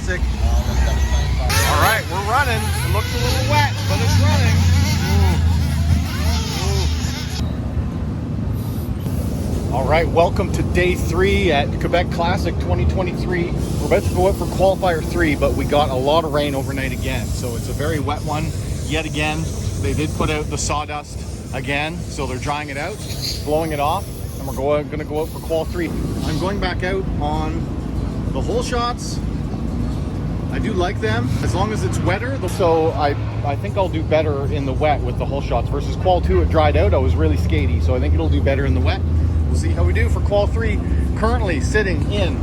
Classic. All right, we're running. It looks a little wet, but it's running. Ooh. Ooh. All right, welcome to day 3 at Quebec Classic 2023. We're about to go out for Qualifier 3, but we got a lot of rain overnight again. So it's a very wet one yet again. They did put out the sawdust again, so they're drying it out, blowing it off, and we're going to go out for Qual 3. I'm going back out on the hole shots. I do like them as long as it's wetter. So I think I'll do better in the wet with the hole shots versus Qual 2. It dried out. I was really skatey, so I think it'll do better in the wet. We'll see how we do for Qual 3. Currently sitting in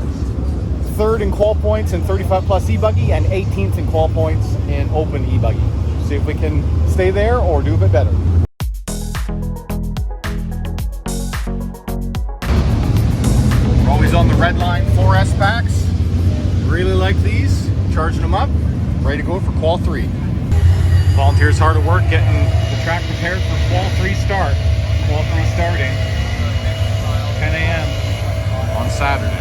3rd in Qual points in 35 plus eBuggy and 18th in Qual points in open eBuggy. See if we can stay there or do a bit better. We're always on the Redline 4S packs. Really like these. Charging them up. Ready to go for Qual 3. Volunteers hard at work getting the track prepared for Qual 3 start. Qual 3 starting 10 a.m. on Saturday.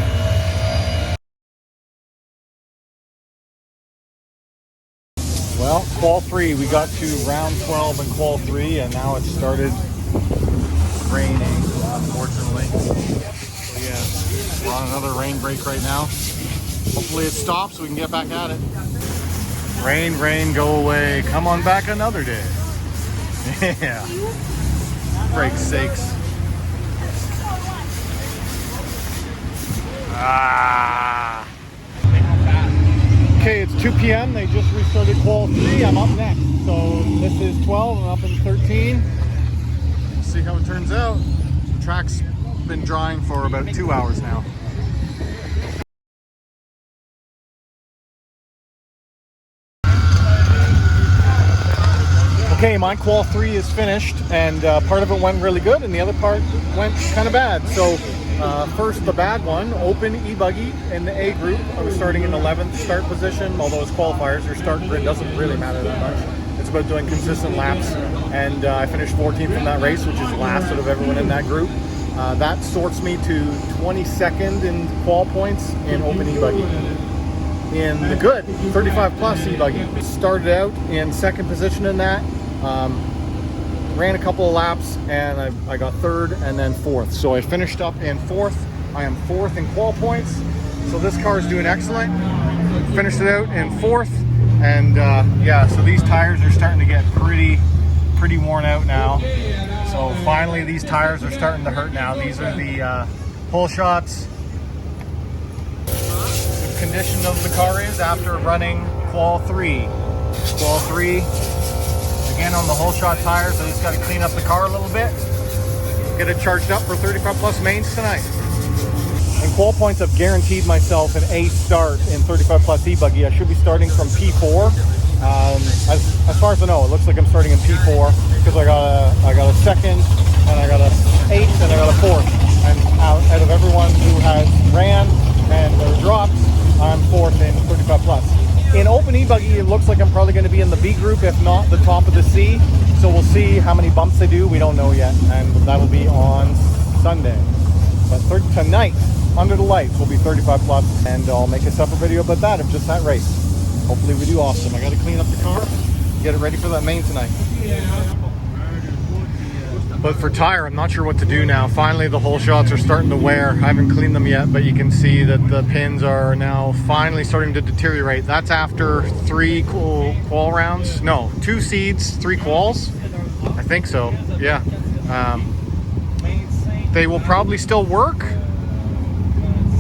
Well, Qual 3, we got to round 12 in Qual 3, and now it started raining, unfortunately. So yeah, we're on another rain break right now. Hopefully it stops so we can get back at it. Rain, rain, go away. Come on back another day. Yeah. Break's sakes. Ah. Okay, it's 2 p.m. They just restarted Qual 3. I'm up next. So this is 12. I'm up in 13. We'll see how it turns out. The track's been drying for about 2 hours now. Okay, my Qual 3 is finished, and part of it went really good, and the other part went kind of bad. So first, the bad one, open eBuggy in the A group. I was starting in 11th start position, although it's qualifiers, your start grid doesn't really matter that much. It's about doing consistent laps, and I finished 14th in that race, which is last out of everyone in that group. That sorts me to 22nd in Qual points in open eBuggy. In the good 35 plus eBuggy, started out in 2nd position in that. Ran a couple of laps, and I got 3rd and then 4th. So I finished up in 4th. I am 4th in Qual points. So this car is doing excellent. Finished it out in 4th, and yeah, so these tires are starting to get pretty worn out now. So finally these tires are starting to hurt now. These are the hole shots. The condition of the car is after running Qual 3. Qual 3. Again, on the hole shot tires, I just got to clean up the car a little bit, get it charged up for 35 plus mains tonight. In Qual points, I've guaranteed myself an A start in 35 plus eBuggy. I should be starting from P4. As far as I know, it looks like I'm starting in P4 because I got a 2nd, and I got a 8th, and I got a 4th. And out of everyone who has ran and dropped, I'm 4th in 35 plus. In open eBuggy, it looks like I'm probably going to be in the B group, if not the top of the C. So we'll see how many bumps they do. We don't know yet, and that'll be on Sunday. But tonight, under the lights, will be 35 plus, and I'll make a separate video about that of just that race. Hopefully we do awesome. I got to clean up the car, get it ready for that main tonight. But for tire, I'm not sure what to do now. Finally, the hole shots are starting to wear. I haven't cleaned them yet, but you can see that the pins are now finally starting to deteriorate. That's after 3 qual rounds. No, 2 seeds, 3 quals. I think so, yeah. They will probably still work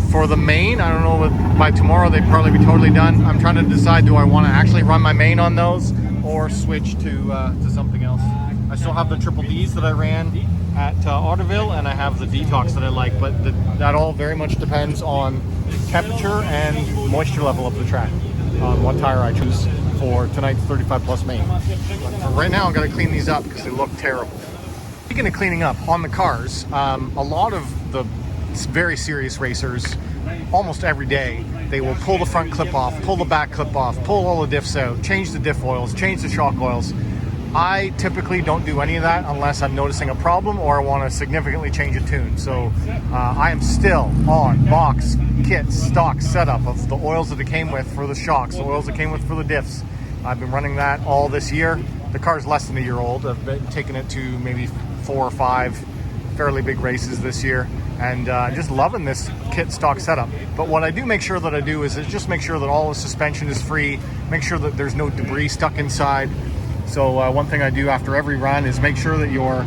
for the main. I don't know, by tomorrow they'd probably be totally done. I'm trying to decide, do I want to actually run my main on those or switch to something else. I still have the triple Ds that I ran at Otterville, and I have the detox that I like, but that all very much depends on temperature and moisture level of the track, on what tire I choose for tonight's 35 plus main. But for right now, I'm going to clean these up because they look terrible. Speaking of cleaning up on the cars, a lot of the very serious racers, almost every day, they will pull the front clip off, pull the back clip off, pull all the diffs out, change the diff oils, change the shock oils. I typically don't do any of that unless I'm noticing a problem or I want to significantly change a tune. So I am still on box, kit, stock setup of the oils that it came with for the shocks, the oils it came with for the diffs. I've been running that all this year. The car's less than a year old. I've been taking it to maybe 4 or 5 fairly big races this year, and just loving this kit stock setup. But what I do make sure that I do is just make sure that all the suspension is free, make sure that there's no debris stuck inside. So one thing I do after every run is make sure that your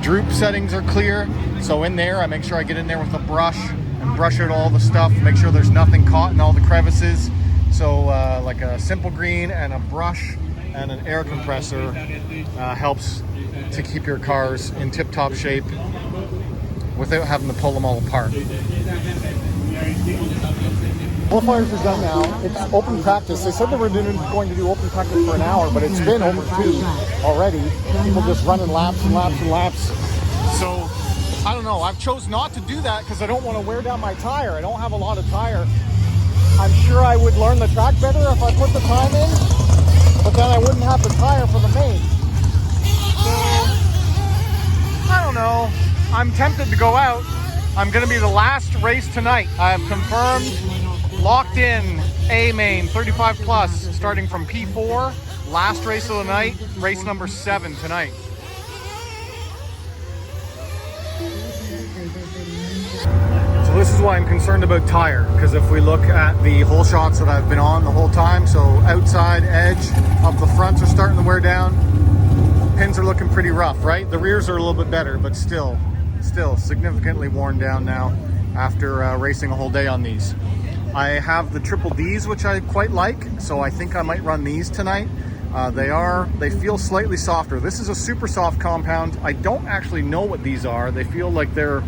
droop settings are clear. So in there, I make sure I get in there with a brush and brush out all the stuff, make sure there's nothing caught in all the crevices. So like a simple green and a brush and an air compressor helps to keep your cars in tip-top shape without having to pull them all apart. Qualifiers are done now. It's open practice. They said they were going to do open practice for an hour, but it's been over 2 already. People just running laps and laps and laps. So, I don't know. I've chose not to do that because I don't want to wear down my tire. I don't have a lot of tire. I'm sure I would learn the track better if I put the time in, but then I wouldn't have the tire for the main. So, I don't know. I'm tempted to go out. I'm going to be the last race tonight. I have confirmed, locked in A main 35 plus, starting from P4, last race of the night, race number 7 tonight. So this is why I'm concerned about tire, because if we look at the hole shots that I've been on the whole time, so outside edge of the fronts are starting to wear down. Pins are looking pretty rough, right? The rears are a little bit better, but still significantly worn down now after racing a whole day on these. I have the triple Ds, which I quite like, so I think I might run these tonight. They feel slightly softer. This is a super soft compound. I don't actually know what these are. They feel like they're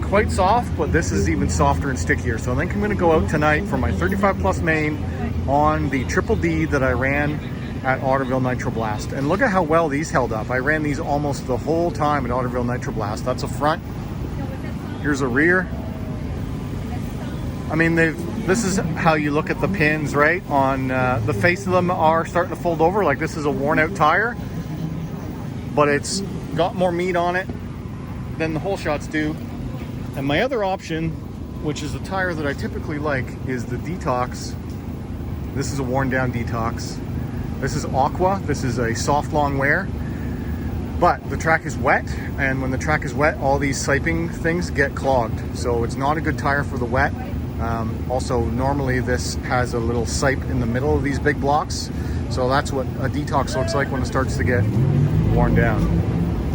quite soft, but this is even softer and stickier. So I think I'm going to go out tonight for my 35 plus main on the triple D that I ran at Otterville Nitro Blast. And look at how well these held up. I ran these almost the whole time at Otterville Nitro Blast. That's a front. Here's a rear. I mean, this is how you look at the pins, right? On the face of them are starting to fold over, like this is a worn out tire, but it's got more meat on it than the hole shots do. And my other option, which is a tire that I typically like, is the Detox. This is a worn down Detox. This is Aqua. This is a soft long wear, but the track is wet, and when the track is wet, all these siping things get clogged. So it's not a good tire for the wet. Also, normally this has a little sipe in the middle of these big blocks. So that's what a Detox looks like when it starts to get worn down.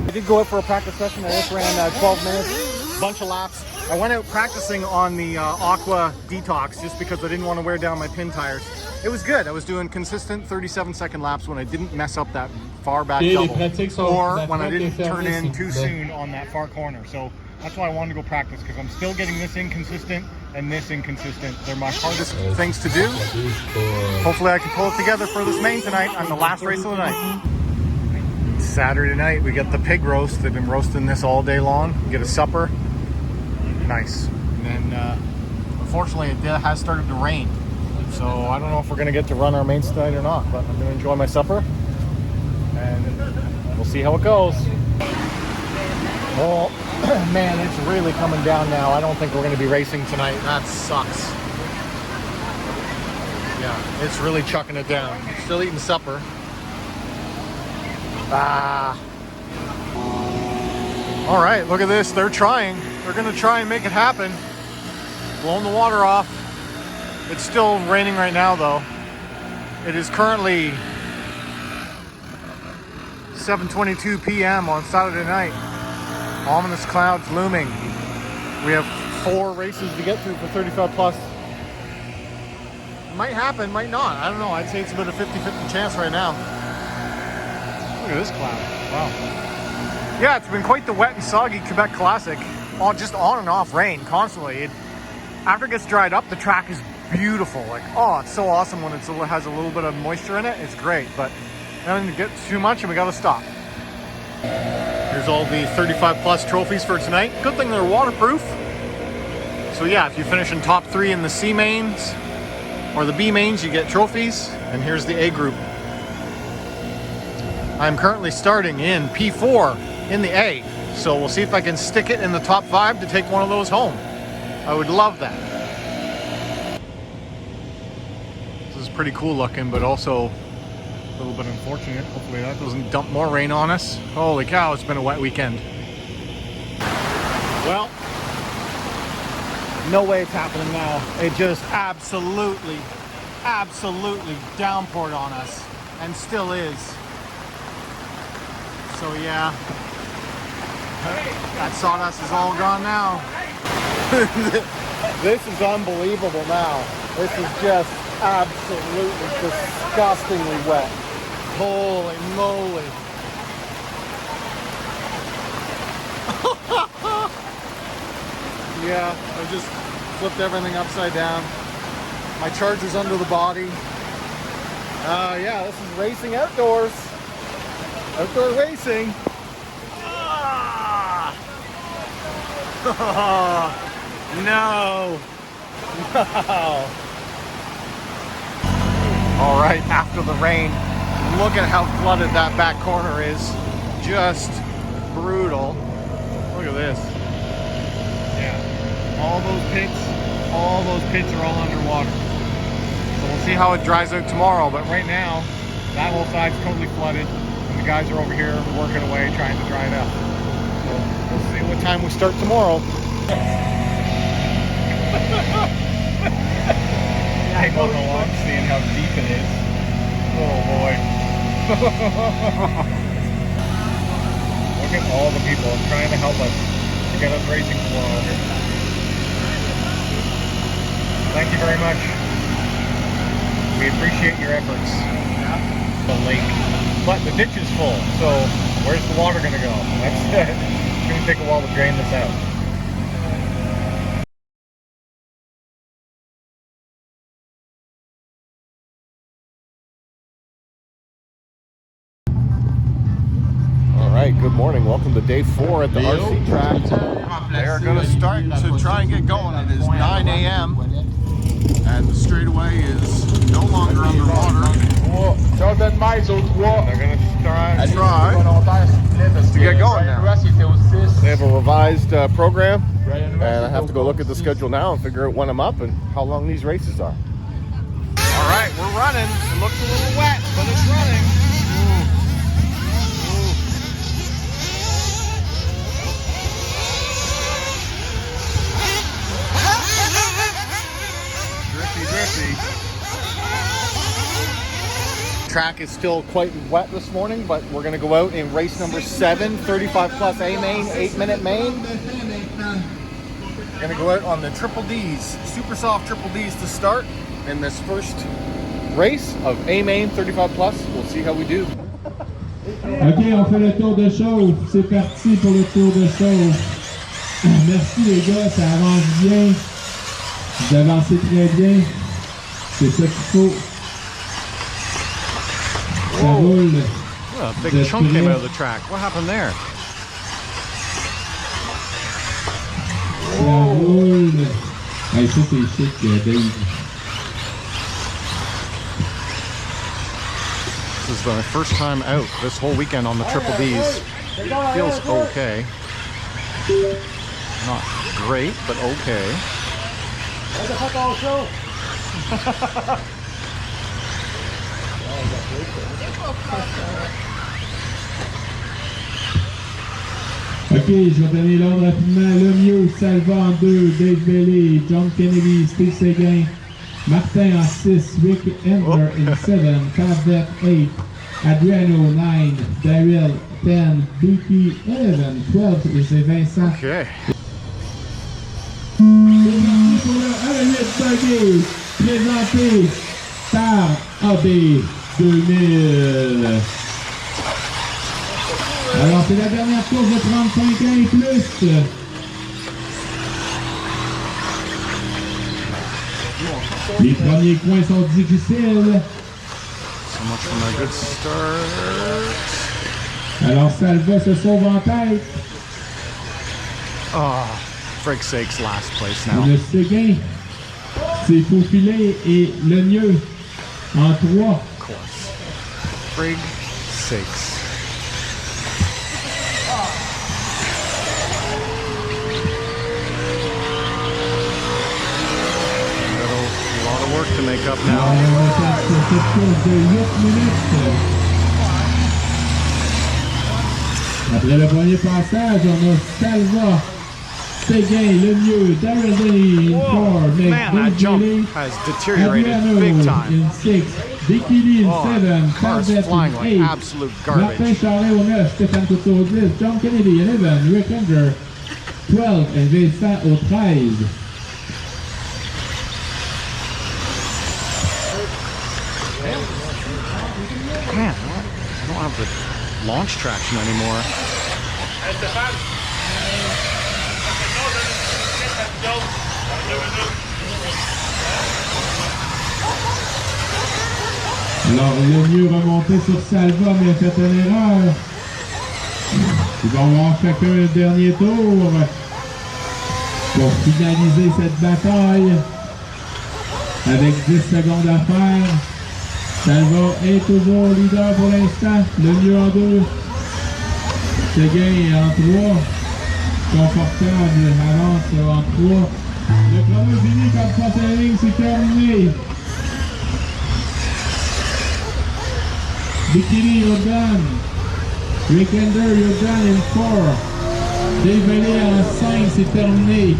I did go out for a practice session. I just ran 12 minutes, bunch of laps. I went out practicing on the Aqua Detox just because I didn't want to wear down my pin tires. It was good. I was doing consistent 37-second laps when I didn't mess up that far back double, or when I didn't turn in too soon on that far corner. So that's why I wanted to go practice, because I'm still getting this inconsistent and this inconsistent. They're my hardest things to do. Hopefully I can pull it together for this main tonight on the last race of the night. Saturday night, we get the pig roast. They've been roasting this all day long. Get a supper. Nice. And then, unfortunately, it has started to rain. So I don't know if we're going to get to run our mains tonight or not, but I'm going to enjoy my supper, and we'll see how it goes. Oh, man, it's really coming down now. I don't think we're going to be racing tonight. That sucks. Yeah, it's really chucking it down. Still eating supper. All right, look at this. They're trying. They're going to try and make it happen. Blowing the water off. It's still raining right now, though. It is currently 7:22 p.m. on Saturday night. Ominous clouds looming. We have 4 races to get through for 35 plus. Might happen, might not. I don't know. I'd say it's about a 50-50 chance right now. Look at this cloud. Wow. Yeah, it's been quite the wet and soggy Quebec Classic. Just on and off rain constantly. After it gets dried up, the track is beautiful. Like, oh, it's so awesome when it has a little bit of moisture in it. It's great, but then it gets too much and we gotta stop. Here's all the 35 plus trophies for tonight. Good thing they're waterproof. So yeah, if you finish in top 3 in the C mains or the B mains, you get trophies. And here's the A group. I'm currently starting in P4 in the A. So we'll see if I can stick it in the top 5 to take one of those home. I would love that. This is pretty cool looking, but also a little bit unfortunate. Hopefully that doesn't dump more rain on us. Holy cow, it's been a wet weekend. Well, no way it's happening now. It just absolutely downpoured on us, and still is. So yeah, that sawdust is all gone now. This is unbelievable now. This is just absolutely disgustingly wet. Holy moly. Yeah, I just flipped everything upside down. My charger's under the body. Yeah, this is racing outdoors. Outdoor racing. Ah! Oh, no. No. All right, after the rain, look at how flooded that back corner is. Just brutal. Look at this. Yeah, all those pits are all underwater. So we'll see how it dries out tomorrow, but right now, that whole side's totally flooded, and the guys are over here working away trying to dry it up. So we'll see what time we start tomorrow. I don't know, I'm seeing how deep it is. Oh boy. Look at all the people trying to help us to get us racing tomorrow. Thank you very much. We appreciate your efforts. The lake. But the ditch is full, so where's the water going to go? That's it. It's going to take a while to drain this out. Alright, good morning. Welcome to day 4 at the RC track. They are going to start to try and get going. It is 9 a.m. and the straightaway is no longer underwater. They're going to try to get going now. They have a revised program, and I have to go look at the schedule now and figure out when I'm up and how long these races are. Alright, we're running. It looks a little wet, but it's running. Track is still quite wet this morning, but we're going to go out in race number 7, 35 plus A main, 8-minute main. We're going to go out on the triple Ds, super soft triple Ds to start in this first race of A main 35 plus. We'll see how we do. Ok, on fait le tour de chauffe. C'est parti pour le tour de chauffe. Merci les gars, ça avance bien. Vous avancez très bien. C'est ça qu'il faut. Ça roule. Oh, a big chunk came out of the track. What happened there? Ça roule. Hey, ça c'est chic, Dave. This is the first time out this whole weekend on the triple Ds. Feels okay. Not great, but okay. Ok, je vais donner l'ordre rapidement. Le mieux, Salva en 2, Dave Bailey, John Kennedy, Steve Seguin, Martin en 6, Rick Endler in 7, Cadet 8, Adriano 9, Daryl 10, Beaky 11, 12 et c'est Vincent. Okay. C'est parti pour le eBuggy, présenté par AB 2000. Alors, c'est la dernière course de 35 ans et plus. Les premiers coins sont difficiles. So much for my good start. Alors, Salva se sauve en tête. Oh, for sakes, last place now. Le Séguin s'est faufilé et le mieux en 3. Of course. Frig sakes. make up Alors, now. on est sur cette course de 8 minutes. Après le premier passage, on a Salva, Séguin, le mieux, Darren Denny in 4, Man, that jump has deteriorated big time. in 6, Bikini in Oh, 7, car's Calvet flying in like 8, absolute Martin garbage. Charlet au 9, Stéphane Couture au 10, John Kennedy 11, Rick Ender 12, et Vincent au 13. Man, I don't have the launch traction anymore. Alors, le mieux remonté sur Salva, mais a fait une erreur. Ils vont avoir chacun un dernier tour pour finaliser cette bataille. Avec 10 secondes à faire. Salva est toujours leader pour l'instant. Le mieux en 2. Séguin en 3. Confortable avance en 3. Le chrono est fini quand passe la ligne, c'est terminé. Bikini, you're done. Rick Ender, you're done in 4. Dave Bailey en 5, c'est terminé.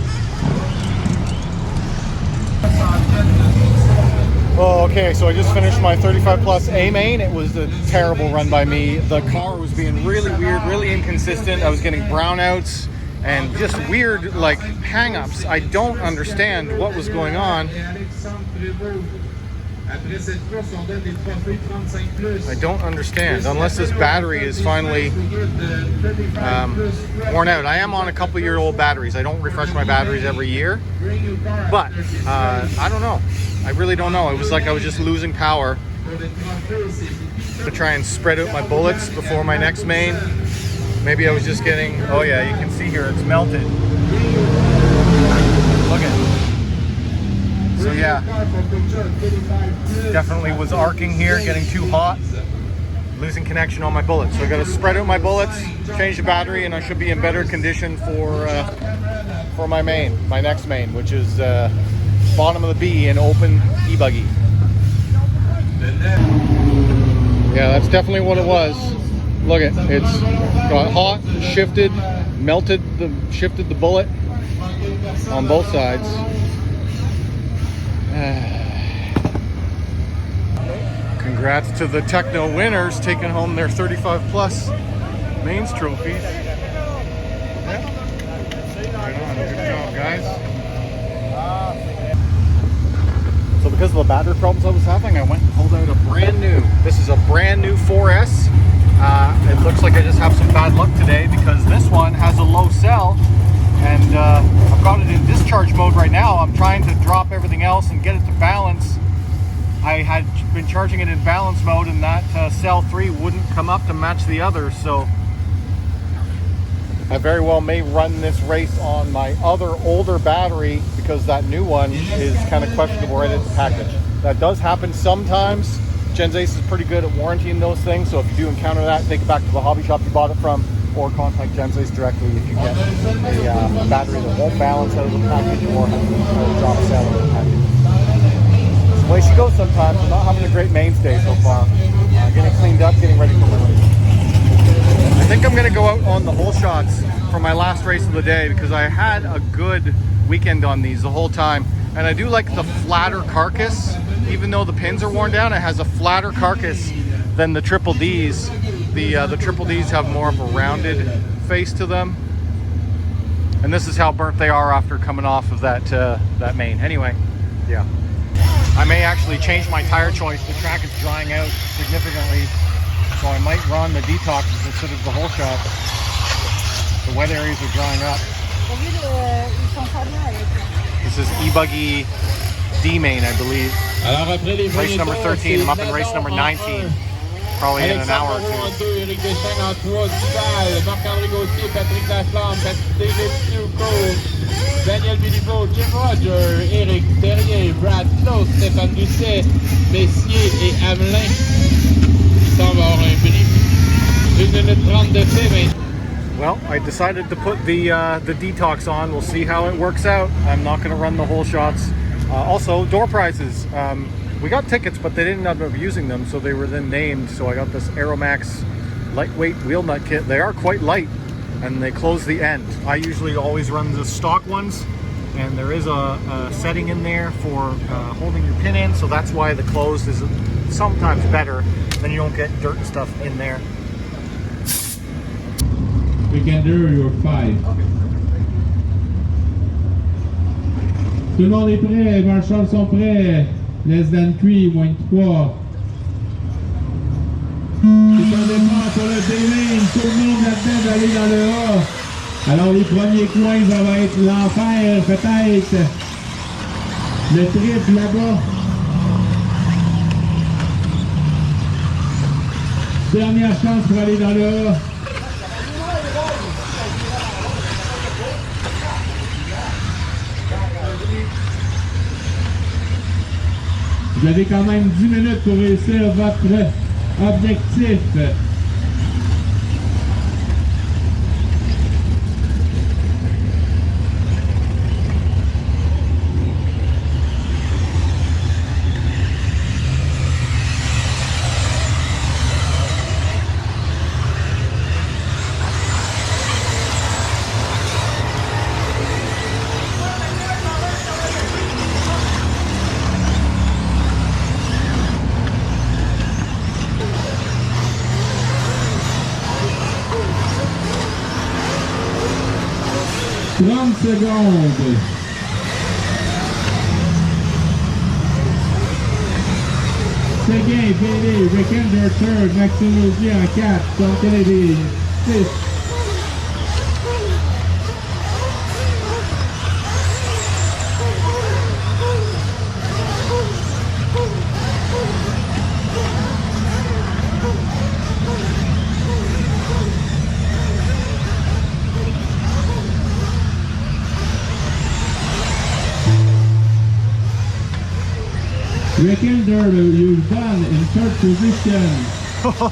Oh, okay, so I just finished my 35 plus A main. It was a terrible run by me. The car was being really weird, really inconsistent. I was getting brownouts and just weird like hang-ups. I don't understand what was going on. I don't understand, unless this battery is finally worn out. I am on a couple-year-old batteries. I don't refresh my batteries every year, but I don't know. I really don't know. It was like I was just losing power. To try and spread out my bullets before my next main. Maybe I was just getting, oh yeah, you can see here it's melted. Look at it. So yeah, definitely was arcing here, getting too hot, losing connection on my bullets. So I got to spread out my bullets, change the battery, and I should be in better condition for my main, my next main, which is bottom of the B in open eBuggy. Yeah, that's definitely what it was. Look at it's got hot, shifted, shifted the bullet on both sides. Congrats to the TEKNO winners taking home their 35 plus mains trophy. Yeah. Good job, guys. So because of the battery problems I was having, I went and pulled out a brand new. This is a brand new 4S. It looks like I just have some bad luck today because this one has a low cell. And I've got it in discharge mode right now. I'm trying to drop everything else and get it to balance. I had been charging it in balance mode and that cell 3 wouldn't come up to match the others. So I very well may run this race on my other older battery because that new one is kind of questionable right at the package. That does happen sometimes. Gensace is pretty good at warranting those things. So if you do encounter that, take it back to the hobby shop you bought it from, or contact Gensace directly if you get a battery that won't balance out of the package or drop a cell out of the package. It's the way she goes sometimes. I'm not having a great mainstay so far. Getting cleaned up, getting ready for the race. I think I'm going to go out on the hole shots for my last race of the day because I had a good weekend on these the whole time. And I do like the flatter carcass. Even though the pins are worn down, it has a flatter carcass than the Triple Ds. The Triple Ds have more of a rounded face to them. And this is how burnt they are after coming off of that main. Anyway, yeah. I may actually change my tire choice. The track is drying out significantly. So I might run the detoxes instead of the whole shot. The wet areas are drying up. This is eBuggy D main, I believe. Race number 13. I'm up in race number 19. Probably in an hour or two. Daniel Biliveau, Jim Roger, Eric Terrier, Brad Close, Stéphane Doucet, Messier et Hamelin. Il semble avoir un bris. 1 minute 30 de fait. Well, I decided to put the detox on. We'll see how it works out. I'm not going to run the whole shots. Also, door prizes. We got tickets, but they didn't end up using them, so they were then named. So I got this Aeromax lightweight wheel nut kit. They are quite light, and they close the end. I usually always run the stock ones, and there is a setting in there for holding your pin in, so that's why the closed is sometimes better. Then you don't get dirt and stuff in there. Weekender, you're 5. Tout le monde est prêt, marshals sont prêts. Less than 3, moins 3. C'est un départ pour le B-Main. Tout le monde là-dedans d'aller dans le A. Alors les premiers coins, ça va être l'enfer, peut-être. Le triple là-bas. Dernière chance pour aller dans le A. Vous avez quand même 10 minutes pour réussir votre objectif. Secondes. Seguin, Bailey, Weekender, third, Maxime Augier en 4, John Kennedy, 6. Weekender, you've done in third position.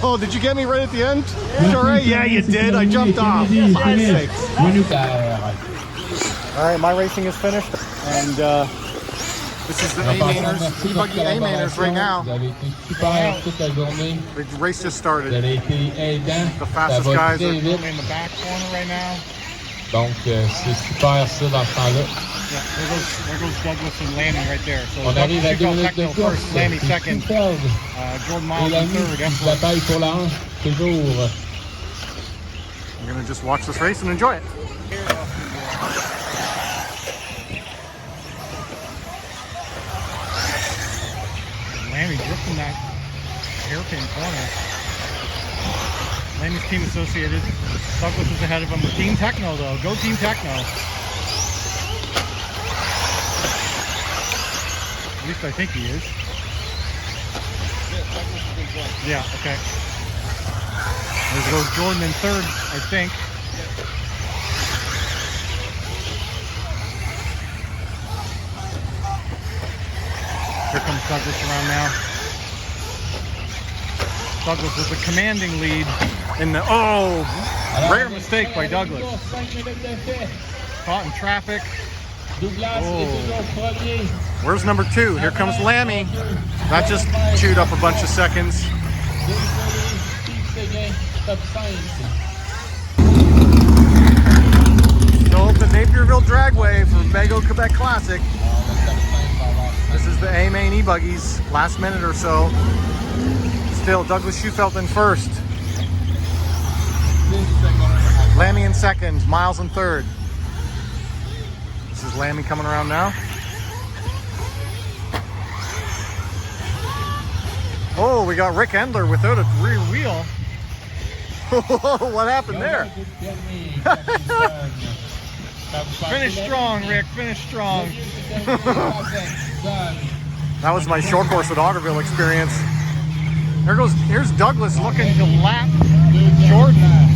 Oh, did you get me right at the end? Sure, yeah, you did. I jumped off. All right, my racing is finished, and this is the A-Mainers, eBuggy A-Mainers right now. The race just started. The fastest guys are in the back corner right now. Donc, c'est super ça dans ce temps-là. Yeah, there goes Douglas and Lanny right there. So On arrive à 2 minutes de course. first, Lanny second, Jordan Miles in third. Bataille pour la hanche, toujours. I'm going to just watch this race and enjoy it. Lanny drifting that hairpin corner. Lanny's team associated. Douglas is ahead of him. Team Tekno though. Go Team Tekno. At least I think he is. Yeah, okay. There goes Jordan in third, I think. Here comes Douglas around now. Douglas with a commanding lead in the, rare mistake by Douglas. Caught in traffic. Where's number 2? Here comes Lammy. That just chewed up a bunch of seconds. Still at the Napierville Dragway for BEGO Quebec Classic. This is the A-Main eBuggies, last minute or so. Still, Douglas Schufelt in first. Lammy in second, Miles in third. This is Lammy coming around now. Oh, we got Rick Endler without a rear wheel. What happened there? Finish strong, Rick, finish strong. That was my short course at Otterville experience. Here's Douglas looking to lap Jordan.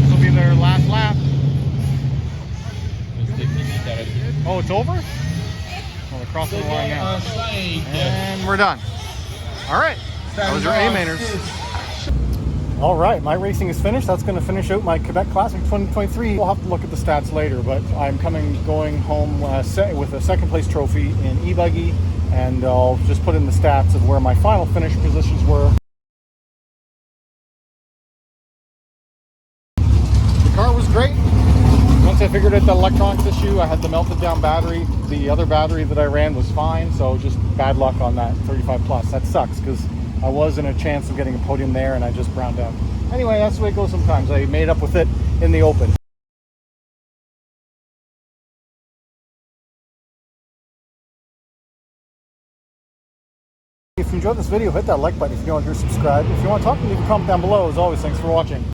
This will be their last lap. Oh, it's over? Well, they're crossing the line now. And we're done. All right. That was your A-Mainers. All right, my racing is finished. That's going to finish out my Quebec Classic 2023. We'll have to look at the stats later, but I'm going home with a second place trophy in eBuggy, and I'll just put in the stats of where my final finish positions were. The car was great. Once I figured out the electronics issue, I had the melted down battery. The other battery that I ran was fine, so just bad luck on that 35 plus. That sucks because I was in a chance of getting a podium there and I just browned out. Anyway, that's the way it goes sometimes. I made up with it in the open. If you enjoyed this video, hit that like button. If you don't, you're subscribed. If you want to talk to me, leave a comment down below. As always, thanks for watching.